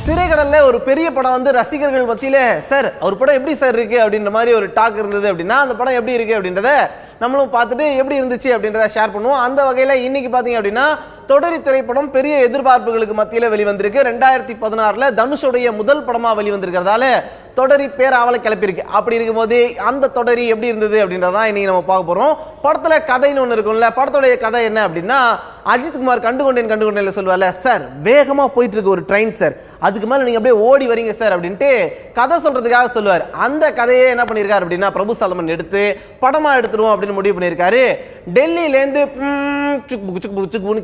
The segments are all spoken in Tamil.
திரைக்கடல்ல ஒரு பெரிய படம் வந்து ரசிகர்கள் மத்தியில சார் அவர் படம் எப்படி சார் இருக்கு அப்படின்ற மாதிரி ஒரு டாக் இருந்தது அப்படின்னா அந்த படம் எப்படி இருக்கு அப்படின்றத நம்மளும் பார்த்துட்டு எப்படி இருந்துச்சு அப்படின்றத ஷேர் பண்ணுவோம். அந்த வகையில இன்னைக்கு பாத்தீங்க அப்படின்னா தொடரி திரைப்படம் பெரிய எதிர்பார்ப்புகளுக்கு மத்தியில வெளிவந்திருக்கு. 2016 தனுஷோடைய முதல் படமா வெளிவந்திருக்கிறதால தொடரி பேர் ஆவலை கிளப்பிருக்கு. அப்படி இருக்கும்போது அந்த தொடரி எப்படி இருந்தது அப்படின்றதான் இன்னைக்கு நம்ம பார்க்க போறோம். படத்துல கதைன்னு ஒண்ணு இருக்கும்ல, படத்துடைய கதை என்ன அப்படின்னா அஜித் குமார் கண்டுகொண்டேன் சொல்லுவார்ல, சார் வேகமா போயிட்டு இருக்கு ஒரு ட்ரெயின் சார், அதுக்கு மேல நீங்க அப்படியே ஓடி வரீங்க சார் அப்படின்ட்டு கதை சொல்றதுக்காக சொல்லுவார். அந்த கதையை என்ன பண்ணிருக்காரு அப்படின்னா பிரபு சாலமன் எடுத்து படமா எடுத்துருவோம் அப்படின்னு முடிவு பண்ணிருக்காரு. டெல்லியில இருந்து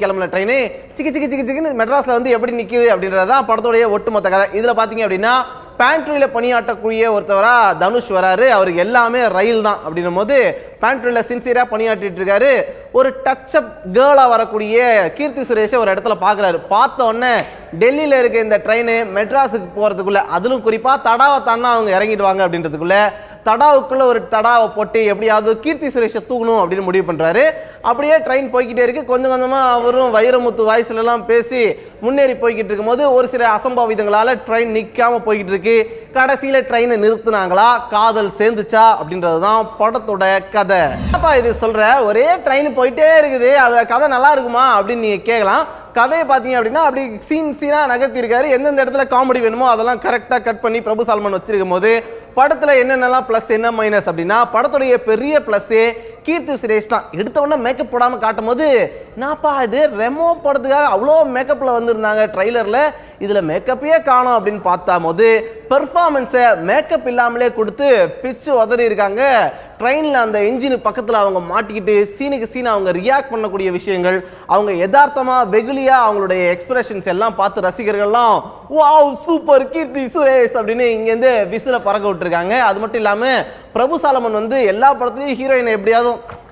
கிளம்புன ட்ரெயின் சிக்கி சிக்கி சிக்கி சிக்கின்னு மெட்ராஸ்ல வந்து எப்படி நிக்குது அப்படின்றதான் படத்துடைய ஒட்டுமொத்த கதை. இதுல பாத்தீங்க அப்படின்னா பேண்ட்ரியில பணியாற்றக்கூடிய ஒருத்தவரா தனுஷ் வராரு. அவருக்கு எல்லாமே ரயில் தான் அப்படின்னும் போது பேண்ட்ரியில சின்சியரா பணியாற்றிட்டு இருக்காரு. ஒரு டச் அப் கேர்ளா வரக்கூடிய கீர்த்தி சுரேஷை ஒரு இடத்துல பாக்குறாரு. பார்த்த உடனே டெல்லியில இருக்க இந்த ட்ரெயின் மெட்ராஸுக்கு போறதுக்குள்ள, அதிலும் குறிப்பா தடாவை தாண்டா அவங்க இறங்கிடுவாங்க அப்படின்றதுக்குள்ள தடாவுக்குள்ள ஒரு தடாவை போட்டு எப்படியாவது கீர்த்தி சுரேஷை தூக்கணும் அப்படின்னு முடிவு பண்றாரு. அப்படியே ட்ரெயின் போய்கிட்டே இருக்கு. கொஞ்சம் கொஞ்சமா அவரும் வைரமுத்து வாய்ஸ்ல எல்லாம் பேசி முன்னேறி போய்கிட்டு இருக்கும் போது ஒரு சில அசம்பாவிதங்களால ட்ரெயின் நிக்காம போய்கிட்டு இருக்கு. கடைசியில ட்ரெயினை நிறுத்தினாங்களா, காதல் சேர்ந்துச்சா அப்படின்றதுதான் படத்தோட கதை. அப்பா இது சொல்ற ஒரே ட்ரெயின் போயிட்டே இருக்குது, அது கதை நல்லா இருக்குமா அப்படின்னு நீங்க கேட்கலாம். கதையை பார்த்தீங்க அப்படின்னா அப்படி சீனா நகர்த்தி இருக்காரு. எந்தெந்த இடத்துல காமெடி வேணுமோ அதெல்லாம் கரெக்டா கட் பண்ணி பிரபு சாலமன் வச்சிருக்கும் போது படத்துல என்னென்னலாம் பிளஸ் என்ன மைனஸ் அப்படின்னா படத்துடைய பெரிய பிளஸ் கீர்த்தி சுரேஷ் தான். எடுத்த உடனே மேக்கப் போடாம காட்டும் போது நாப்பா இது ரெமோ படத்துக்காக அவ்வளோ மேக்கப்ல வந்திருந்தாங்க ட்ரைலர்ல, இதுல மேக்கப்பையே காணும் அப்படின்னு பார்த்தா போது பெர்ஃபார்மன்ஸை மேக்கப் இல்லாமலே கொடுத்து பிச்சு உதறி இருக்காங்க. ட்ரெயின்ல அந்த இன்ஜின் பக்கத்துல அவங்க மாட்டிக்கிட்டு சீனுக்கு சீன் அவங்க ரியாக்ட் பண்ணக்கூடிய விஷயங்கள், அவங்க யதார்த்தமா வெகுலியா அவங்களுடைய எக்ஸ்பிரஷன்ஸ் எல்லாம் பார்த்து ரசிகர்கள்லாம் வாவ் சூப்பர் கீர்த்தி சுரேஷ் அப்படின்னு இங்க இருந்து விசில பறக்க விட்டுருக்காங்க. அது மட்டும் இல்லாம பிரபு சாலமன் வந்து எல்லா படத்துலயும் ஹீரோயினை எப்படியாவது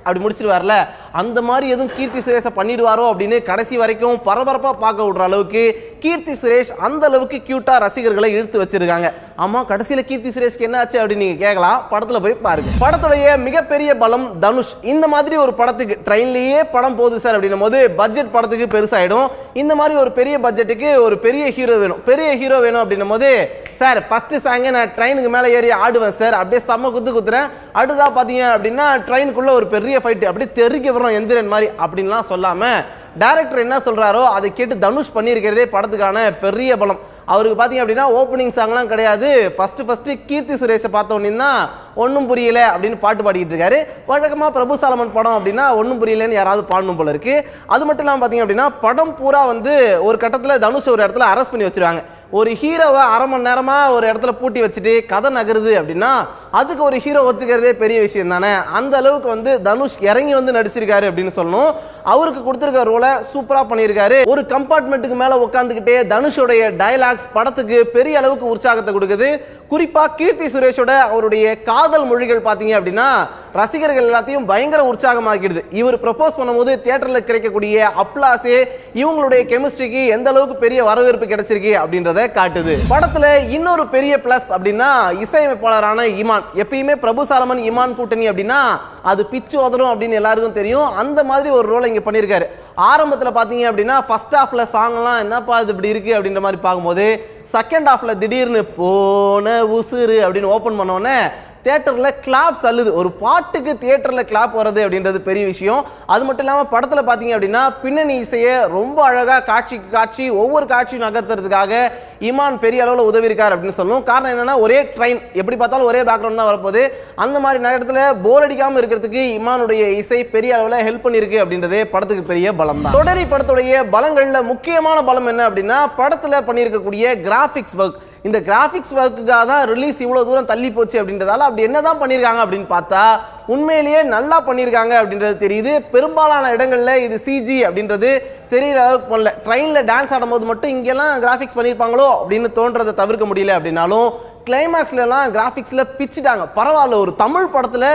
அப்படி முடிச்சிருவார்ல, அந்த மாதிரி எதுவும் கீர்த்தி சுரேஷை பண்ணிடுவாரோ அப்படின்னு கடைசி வரைக்கும் பரபரப்பா பார்க்க விடுற அளவுக்கு கீர்த்தி சுரேஷ் அந்த அளவுக்கு கியூட்டா ரசிகர்களை இழுத்து வச்சிருக்காங்க. ஆமா கடைசியில கீர்த்தி சுரேஷ்க்கு என்ன ஆச்சு அப்படின்னு நீங்க கேட்கலாம். படத்துல போய் பாருங்க. படத்துடைய மிகப்பெரிய பலம் தனுஷ். இந்த மாதிரி ஒரு படத்துக்கு ட்ரெயின்லயே படம் போகுது சார் அப்படின்னும் போது பட்ஜெட் படத்துக்கு பெருசாயிடும். இந்த மாதிரி ஒரு பெரிய பட்ஜெட்டுக்கு ஒரு பெரிய ஹீரோ வேணும். பெரிய ஹீரோ வேணும் அப்படின்னும் போது சார் ஃபர்ஸ்ட் சாங்க நான் ட்ரெயினுக்கு மேலே ஏறி ஆடுவேன் சார், அப்படியே செம்ம குத்துறேன். அடுத்தா பாத்தீங்க அப்படின்னா ட்ரெயினுக்குள்ள ஒரு பெரிய ஃபைட் அப்படியே தெருக்கி வரும் எந்திரன் மாதிரி அப்படின்லாம் சொல்லாம டைரக்டர் என்ன சொல்றாரோ அதை கேட்டு தனுஷ் பண்ணியிருக்கிறதே படத்துக்கான பெரிய பலம். அவருக்கு பாத்தீங்க அப்படின்னா ஓப்பனிங் சாங்லாம் கிடையாது. ஃபர்ஸ்ட் கீர்த்தி சுரேஷை பார்த்த உடனே ஒன்றும் புரியல அப்படின்னு பாட்டு பாடிக்கிட்டு இருக்காரு. வழக்கமா பிரபு சாலமன் படம் அப்படின்னா ஒன்றும் புரியலன்னு யாராவது பாடணும் போல இருக்கு. அது மட்டும் இல்லாமல் பாத்தீங்க அப்படின்னா படம் பூரா வந்து ஒரு கட்டத்தில் தனுஷ் ஒரு இடத்துல அரெஸ்ட் பண்ணி வச்சிருவாங்க. ஒரு ஹீரோவை அரை மணி நேரமா ஒரு இடத்துல பூட்டி வச்சுட்டு கதை நகருது அப்படின்னா அதுக்கு ஒரு ஹீரோ ஒத்துக்கிறதே பெரிய விஷயம் தானே. அந்த அளவுக்கு வந்து தனுஷ் இறங்கி வந்து நடிச்சிருக்காரு அப்படின்னு சொல்லணும். அவருக்கு கொடுத்திருக்க ரோலை சூப்பரா பண்ணியிருக்காரு. ஒரு கம்பார்ட்மெண்ட்டுக்கு மேல உட்காந்துக்கிட்டே தனுஷோடைய டயலாக்ஸ் படத்துக்கு பெரிய அளவுக்கு உற்சாகத்தை கொடுக்குது. குறிப்பா கீர்த்தி சுரேஷோட அவருடைய காதல் மொழிகள் பாத்தீங்க அப்படின்னா ரசிகர்கள் எல்லாத்தையும் பயங்கர உற்சாகமாக்கிடுது. இவர் ப்ரப்போஸ் பண்ணும்போது தியேட்டர்ல கிடைக்கக்கூடிய அப்ளாஸே இவங்களுடைய கெமிஸ்ட்ரிக்கு எந்த அளவுக்கு பெரிய வரவேற்பு கிடைச்சிருக்கு அப்படின்றத காட்டுது. படத்துல இன்னொரு பெரிய பிளஸ் அப்படின்னா இசையமைப்பாளரான இமான். எப்பயுமே பிரபு சாலமன் இமான் கூட்டணி அப்படின்னா அது பிச்சு உதறும் அப்படின்னு எல்லாருக்கும் தெரியும். அந்த மாதிரி ஒரு ரோல் இங்க பண்ணியிருக்காரு. ஆரம்பத்தில் பார்த்தீங்க அப்படின்னா ஃபர்ஸ்ட் ஹாஃப்ல சாங்லாம் என்னப்பா இது இப்படி இருக்கு அப்படின்ற மாதிரி பார்க்கும்போது செகண்ட் ஹாஃப்ல திடீர்னு போன உசுறு அப்படின்னு ஓப்பன் பண்ணோன்னே தியேட்டர்ல கிளாப்ஸ் அள்ளுது. ஒரு பாட்டுக்கு தியேட்டர்ல கிளாப் வருது அப்படின்றது பெரிய விஷயம். அது மட்டும் இல்லாம படத்துல பாத்தீங்க அப்படின்னா பின்னணி இசையை ரொம்ப அழகா காட்சி ஒவ்வொரு காட்சியும் நகர்த்துறதுக்காக இமான் பெரிய அளவுல உதவி இருக்காரு அப்படின்னு சொல்லணும். காரணம் என்னன்னா ஒரே ட்ரெயின் எப்படி பார்த்தாலும் ஒரே பேக்ரவுண்ட் தான் வரப்போகுது. அந்த மாதிரி நேரத்துல போர் அடிக்காம இருக்கிறதுக்கு இமானுடைய இசை பெரிய அளவுல ஹெல்ப் பண்ணிருக்கு அப்படின்றதே படத்துக்கு பெரிய பலம் தான். தொடரி படத்துடைய பலங்கள்ல முக்கியமான பலம் என்ன அப்படின்னா படத்துல பண்ணியிருக்கக்கூடிய கிராபிக்ஸ் ஒர்க். இந்த கிராபிக்ஸ் ஒர்க்குக்காக தான் ரிலீஸ் இவ்வளவு தூரம் தள்ளி போச்சு அப்படின்றதால அப்படி என்னதான் பண்ணிருக்காங்க அப்படின்னு பார்த்தா உண்மையிலேயே நல்லா பண்ணிருக்காங்க அப்படின்றது தெரியுது. பெரும்பாலான இடங்கள்ல இது சிஜி அப்படின்றது தெரியற அளவுக்கு பண்ணல. ட்ரெயின்ல டான்ஸ் ஆடும் போது மட்டும் இங்கெல்லாம் கிராபிக்ஸ் பண்ணிருப்பாங்களோ அப்படின்னு தோன்றதை தவிர்க்க முடியல அப்படின்னாலும் கிளைமாக்ஸ்ல எல்லாம் கிராபிக்ஸ்ல பிச்சிட்டாங்க. பரவாயில்ல, ஒரு தமிழ் படத்துல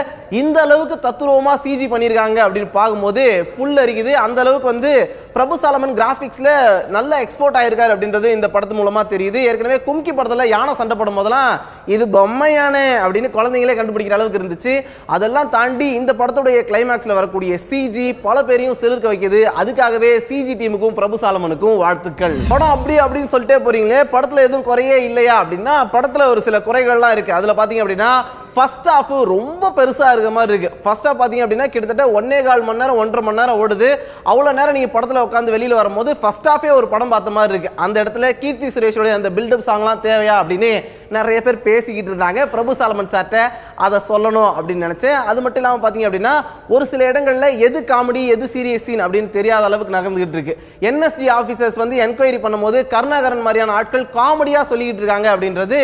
இந்த அளவுக்கு தத்துரூபமா சிஜி பண்ணிருக்காங்க அப்படின்னு பார்க்கும்போது புல் அரிக்குது. அந்த அளவுக்கு வந்து பிரபு சாலமன் கிராபிக்ஸ்ல நல்ல எக்ஸ்போர்ட் ஆயிருக்காரு அப்படின்றது இந்த படத்து மூலமா தெரியுது. ஏற்கனவே கும்கி படத்துல யானை சண்டை போடும் போதெல்லாம் இது பொம்மையானே அப்படின்னு குழந்தைங்களே கண்டுபிடிக்கிற அளவுக்கு இருந்துச்சு. அதெல்லாம் தாண்டி இந்த படத்துடைய கிளைமாக்ஸ்ல வரக்கூடிய சிஜி பல பேரையும் சிலிர்க்க வைக்குது. அதுக்காகவே சிஜி டீமுக்கும் பிரபு சாலமனுக்கும் வாழ்த்துக்கள். படம் அப்படி அப்படின்னு சொல்லிட்டே போறீங்களே, படத்துல எதுவும் குறையே இல்லையா அப்படின்னா படத்துல ஒரு சில குறைகள்லாம் இருக்கு. அதுல பாத்தீங்க அப்படின்னா ஃபர்ஸ்ட் ஹாஃப் ரொம்ப பெருசா இருக்க மாதிரி இருக்கு. ஃபர்ஸ்ட் ஹாஃப் பாத்தீங்க அப்படின்னா கிட்டத்தட்ட 1.25 மணி நேரம் 1.5 மணி நேரம் ஓடுது. அவ்வளவு நேரம் நீங்க படத்துல உட்காந்து வெளியில வரும்போது ஃபர்ஸ்ட் ஹாஃபே ஒரு படம் பார்த்த மாதிரி இருக்கு. அந்த இடத்துல கீர்த்தி சுரேஷோட அந்த பில்டப் சாங்லாம் தேவையா அப்படின்னு நிறைய பேர் பேசிக்கிட்டு இருந்தாங்க. பிரபு சாலமன் சார்ட்ட அதை சொல்லணும் அப்படின்னு நினைச்சேன். அது மட்டும் இல்லாம பாத்தீங்க அப்படின்னா ஒரு சில இடங்கள்ல எது காமெடி எது சீரியஸ் சீன் அப்படின்னு தெரியாத அளவுக்கு நகர்ந்துகிட்டு இருக்கு. என்எஸ்டி ஆபீசர்ஸ் வந்து என்கொயரி பண்ணும்போது கருணாகரன் மாதிரியான ஆட்கள் காமெடியா சொல்லிக்கிட்டு இருக்காங்க அப்படின்றது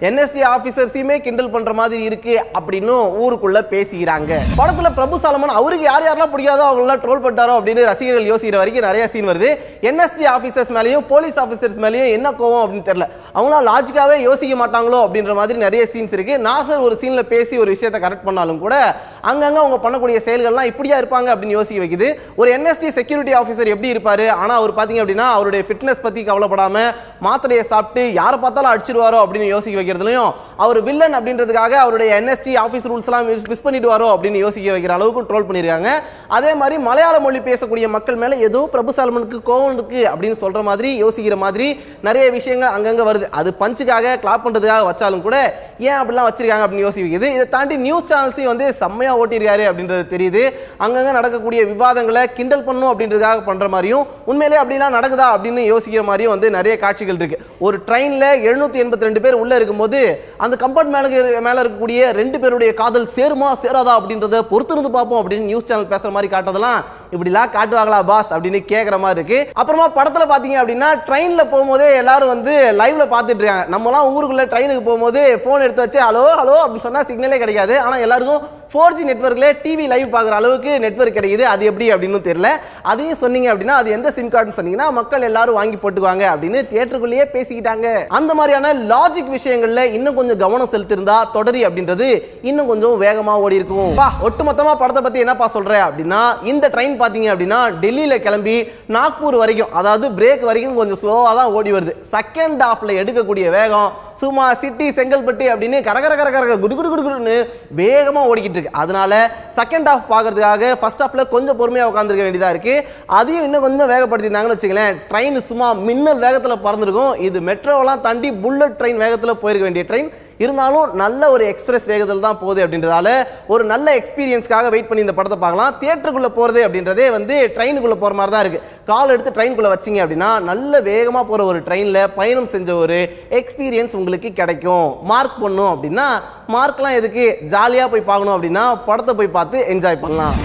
என்எஸ்டி ஆபீசர்ஸையுமே கிண்டல் பண்ற மாதிரி இருக்கு அப்படின்னு ஊருக்குள்ள பேசிக்கிறாங்க. படத்துல பிரபு சாலமன் அவருக்கு யார் யாரெல்லாம் பிடிக்காதோ அவங்க எல்லாம் ட்ரோல் பண்ணிட்டாரோ அப்படின்னு ரசிகர்கள் யோசிக்கிற வரைக்கும் நிறைய சீன் வருது. என்எஸ்டி ஆபீசர்ஸ் மேலயும் போலீஸ் ஆபீசர்ஸ் மேலயும் என்ன கோவம் அப்படின்னு தெரியல. அவங்களாம் லாஜிக்காவே யோசிக்க மாட்டாங்களோ அப்படின்ற மாதிரி நிறைய சீன்ஸ் இருக்கு. நாசர் ஒரு சீன்ல பேசி ஒரு விஷயத்தை கரெக்ட் பண்ணாலும் கூட அங்கங்க அவங்க பண்ணக்கூடிய செயல்கள்லாம் இப்படியா இருப்பாங்க அப்படின்னு யோசிக்க வைக்குது. ஒரு என்எஸ்டி செக்யூரிட்டி ஆபீசர் எப்படி இருப்பாரு, ஆனா அவர் பாத்தீங்க அப்படின்னா அவருடைய ஃபிட்னஸ் பத்தி கவலைப்படாம மாத்திரையை சாப்பிட்டு யாரை பார்த்தாலும் அடிச்சிருவாரோ அப்படின்னு யோசிக்க வைக்கிறதுலயும் அவர் வில்லன் அப்படின்றதுக்காக அவருடைய என்எஸ்டி ஆபீஸ் ரூல்ஸ் எல்லாம் மிஸ் பண்ணிடுவாரோ அப்படின்னு யோசிக்க வைக்கிற அளவுக்கு ட்ரோல் பண்ணிருக்காங்க. அதே மாதிரி மலையாள மொழி பேசக்கூடிய மக்கள் மேல ஏதோ பிரபு சாலமனுக்கு கோவம் இருக்கு அப்படின்னு சொல்ற மாதிரி யோசிக்கிற மாதிரி நிறைய விஷயங்கள் அங்கங்க வருது. அது பஞ்சுக்காக கிளாப் பண்றதுக்காக வச்சாலும் கூட ஏன் அப்படிலாம் வச்சிருக்காங்க அப்படின்னு யோசிக்குது. இதை தாண்டி நியூஸ் சேனல்ஸையும் வந்து செம்மையா ஓட்டிருக்காரு அப்படின்றது தெரியுது. அங்கங்க நடக்கக்கூடிய விவாதங்களை கிண்டல் பண்ணும் அப்படின்றதுக்காக பண்ற மாதிரியும் உண்மையிலே அப்படிலாம் நடக்குதா அப்படின்னு யோசிக்கிற மாதிரியும் வந்து நிறைய காட்சிகள் இருக்கு. ஒரு ட்ரெயின்ல 782 பேர் உள்ள இருக்கும்போது அந்த கம்பார்ட்மெண்ட் மேல இருக்கக்கூடிய 2 பேருடைய காதல் சேருமா சேராதா அப்படின்றத பொறுத்திருந்து பார்ப்போம் அப்படின்னு நியூஸ் சேனல் பேசுற மாதிரி காட்டுறதெல்லாம் இப்படிலாம் காட்டுவாங்களா பாஸ் அப்படின்னு கேட்கற மாதிரி இருக்கு. அப்புறமா படத்துல பாத்தீங்க அப்படின்னா ட்ரெயின்ல போகும்போதே எல்லாரும் வந்து லைவ்ல பாத்துட்டு இருக்காங்க. நம்மலாம் ஊருக்குள்ள ட்ரெயினுக்கு போகும்போது போன் எடுத்து வச்சு ஹலோ ஹலோ அப்படின்னு சொன்னா சிக்னலே கிடைக்காது. ஆனா எல்லாருக்கும் 4G நெட்வொர்க்ல டிவி லைவ் பார்க்குற அளவுக்கு நெட்வொர்க் கிடைக்குது. அது எப்படி அப்படின்னு தெரியல. அதையும் சொன்னீங்க அப்படின்னா அது எந்த சிம் கார்டுன்னு சொன்னீங்கன்னா மக்கள் எல்லாரும் வாங்கி போட்டுக்குவாங்க அப்படின்னு தியேட்டருக்குள்ளேயே பேசிக்கிட்டாங்க. அந்த மாதிரியான லாஜிக் விஷயங்கள்ல இன்னும் கொஞ்சம் கவனம் செலுத்திருந்தா தொடரி அப்படின்றது இன்னும் கொஞ்சம் வேகமா ஓடி இருக்கும். ஒட்டுமொத்தமா படத்தை பத்தி என்னப்பா சொல்ற அப்படின்னா இந்த ட்ரெயின் பாத்தீங்க அப்படின்னா டெல்லியில கிளம்பி நாக்பூர் வரைக்கும் அதாவது பிரேக் வரைக்கும் கொஞ்சம் ஸ்லோவா தான் ஓடி வருது. செகண்ட் ஹாஃப்ல எடுக்கக்கூடிய வேகம் சும்மா சிட்டி செங்கல்பட்டு அப்படின்னு கரகர கரகர குடு குடு குடுன்னு வேகமா ஓடிக்கிட்டு இருக்கு. அதனால செகண்ட் ஹாஃப் பாக்குறதுக்காக ஃபர்ஸ்ட் ஹாஃப்ல கொஞ்சம் பொறுமையா உட்கார்ந்துருக்க வேண்டியதா இருக்கு. அதையும் இன்னும் கொஞ்சம் வேகப்படுத்திருந்தாங்கன்னு வச்சுங்களேன் ட்ரெயின் சும்மா மின்னல் வேகத்துல பறந்துருக்கும். இது மெட்ரோவெல்லாம் தாண்டி புல்லட் ட்ரெயின் வேகத்துல போயிருக்க வேண்டிய ட்ரெயின் இருந்தாலும் நல்ல ஒரு எக்ஸ்பிரஸ் வேகத்தில் தான் போகுது அப்படின்றதால ஒரு நல்ல எக்ஸ்பீரியன்ஸ்க்காக வெயிட் பண்ணி இந்த படத்தை பார்க்கலாம். தியேட்டருக்குள்ள போறது அப்படின்றதே வந்து ட்ரெயினுக்குள்ள போற மாதிரி தான் இருக்கு. கால் எடுத்து ட்ரெயினுக்குள்ள வச்சிங்க அப்படின்னா நல்ல வேகமா போற ஒரு ட்ரெயின்ல பயணம் செஞ்ச ஒரு எக்ஸ்பீரியன்ஸ் உங்களுக்கு கிடைக்கும். மார்க் பண்ணும் அப்படின்னா மார்க்லாம் எதுக்கு, ஜாலியா போய் பார்க்கணும் அப்படின்னா படத்தை போய் பார்த்து என்ஜாய் பண்ணலாம்.